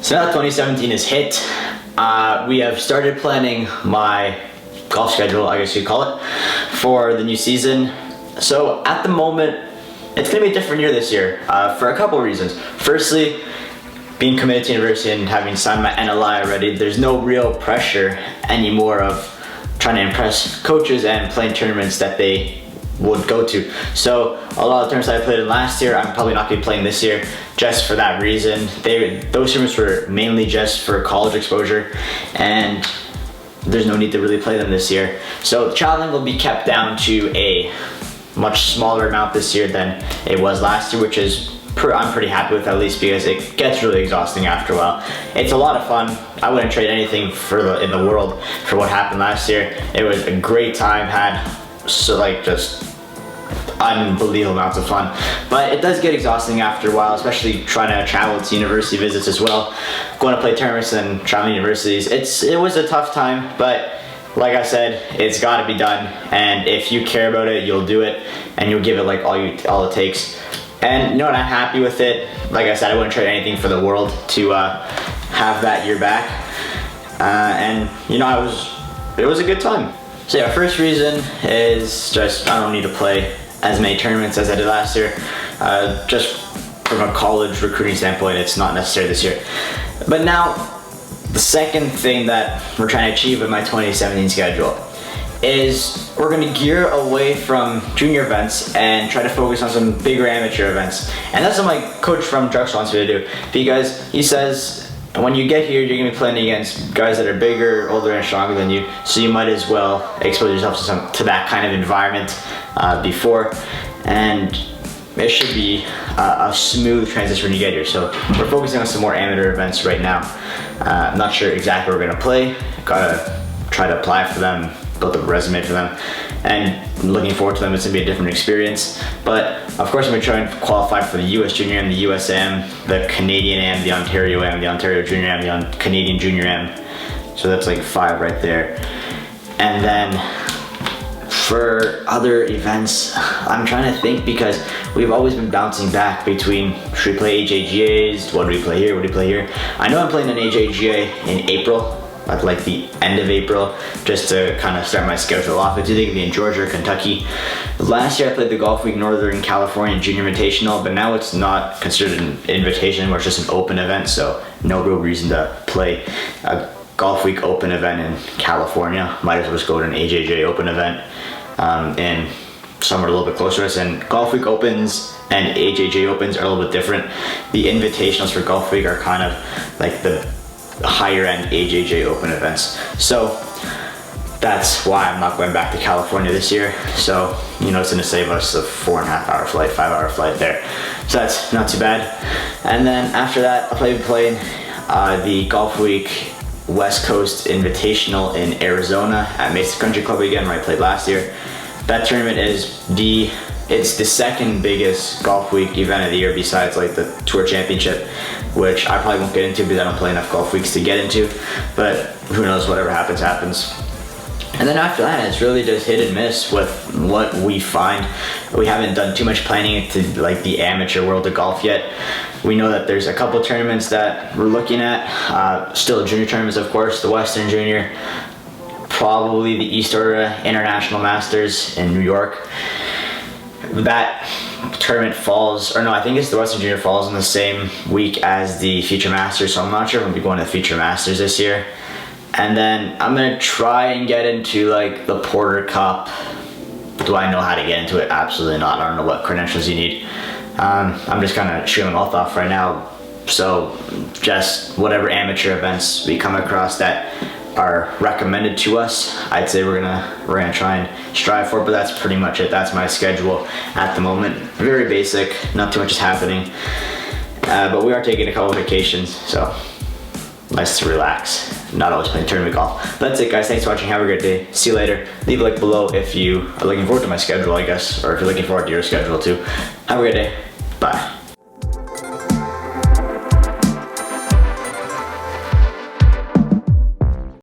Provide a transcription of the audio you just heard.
So now 2017 is hit. We have started planning my golf schedule, I guess you'd call it, for the new season. So at the moment, it's going to be a different year this year for a couple of reasons. Firstly, being committed to university and having signed my NLI already, there's no real pressure anymore of trying to impress coaches and playing tournaments that they would go to. So a lot of the tournaments I played in last year, I'm probably not going to be playing this year just for that reason. Those tournaments were mainly just for college exposure, and there's no need to really play them this year. So traveling will be kept down to a much smaller amount this year than it was last year, which is I'm pretty happy with, at least because it gets really exhausting after a while. It's a lot of fun. I wouldn't trade anything in the world for what happened last year. It was a great time, had just unbelievable amounts of fun. But it does get exhausting after a while, especially trying to travel to university visits as well. Going to play tournaments and traveling to universities. It was a tough time, but like I said, it's got to be done. And if you care about it, you'll do it, and you'll give it like all it takes. And you know what, I'm happy with it. Like I said, I wouldn't trade anything for the world to have that year back. And you know, it was a good time. So yeah, first reason is just I don't need to play as many tournaments as I did last year. Just from a college recruiting standpoint, it's not necessary this year. But now, the second thing that we're trying to achieve with my 2017 schedule is we're going to gear away from junior events and try to focus on some bigger amateur events. And that's what my coach from Drexel wants me to do, because he says when you get here, you're going to be playing against guys that are bigger, older, and stronger than you, so you might as well expose yourself to that kind of environment before, and it should be a smooth transition when you get here. So we're focusing on some more amateur events right now. I'm not sure exactly where we're going to play. Gotta try to apply for them, build a resume for them, and I'm looking forward to them. It's gonna be a different experience. But of course, I'm gonna try and qualify for the US Junior Am, the US Am, the Canadian Am, the Ontario Am, the Ontario Junior Am, the Canadian Junior Am. So that's like 5 right there. And then for other events, I'm trying to think, because we've always been bouncing back between, should we play AJGAs, what do we play here, what do we play here? I know I'm playing an AJGA in April, at like the end of April, just to kind of start my schedule off. It's either gonna be in Georgia or Kentucky. Last year I played the Golf Week Northern California Junior Invitational, but now it's not considered an invitation, or it's just an open event, so no real reason to play a Golf Week Open event in California. Might as well just go to an AJJ Open event in somewhere a little bit closer to us. And Golf Week Opens and AJJ Opens are a little bit different. The invitationals for Golf Week are kind of like the higher end AJJ Open events. So that's why I'm not going back to California this year. So, you know, it's gonna save us a 4.5 hour flight, 5 hour flight there. So that's not too bad. And then after that, I'll be playing the Golf Week West Coast Invitational in Arizona at Mesa Country Club again, where I played last year. That tournament is it's the second biggest Golf Week event of the year, besides like the Tour Championship, which I probably won't get into because I don't play enough Golf Weeks to get into, but who knows, whatever happens, happens. And then after that, it's really just hit and miss with what we find. We haven't done too much planning into like the amateur world of golf yet. We know that there's a couple tournaments that we're looking at, still junior tournaments, of course, the Western Junior, probably the East Aurora International Masters in New York. That tournament falls, or no, I think it's the Western Junior falls in the same week as the Future Masters, so I'm not sure if I'm gonna be going to the Future Masters this year. And then I'm gonna try and get into like the Porter Cup. Do I know how to get into it? Absolutely not. I don't know what credentials you need. I'm just kind of shooting my mouth off right now. So just whatever amateur events we come across that are recommended to us, I'd say we're gonna try and strive for. But that's pretty much it. That's my schedule at the moment. Very basic. Not too much is happening. But we are taking a couple of vacations, so nice to relax. Not always playing tournament golf. But that's it, guys. Thanks for watching. Have a great day. See you later. Leave a like below if you are looking forward to my schedule, I guess, or if you're looking forward to your schedule too. Have a great day. Bye.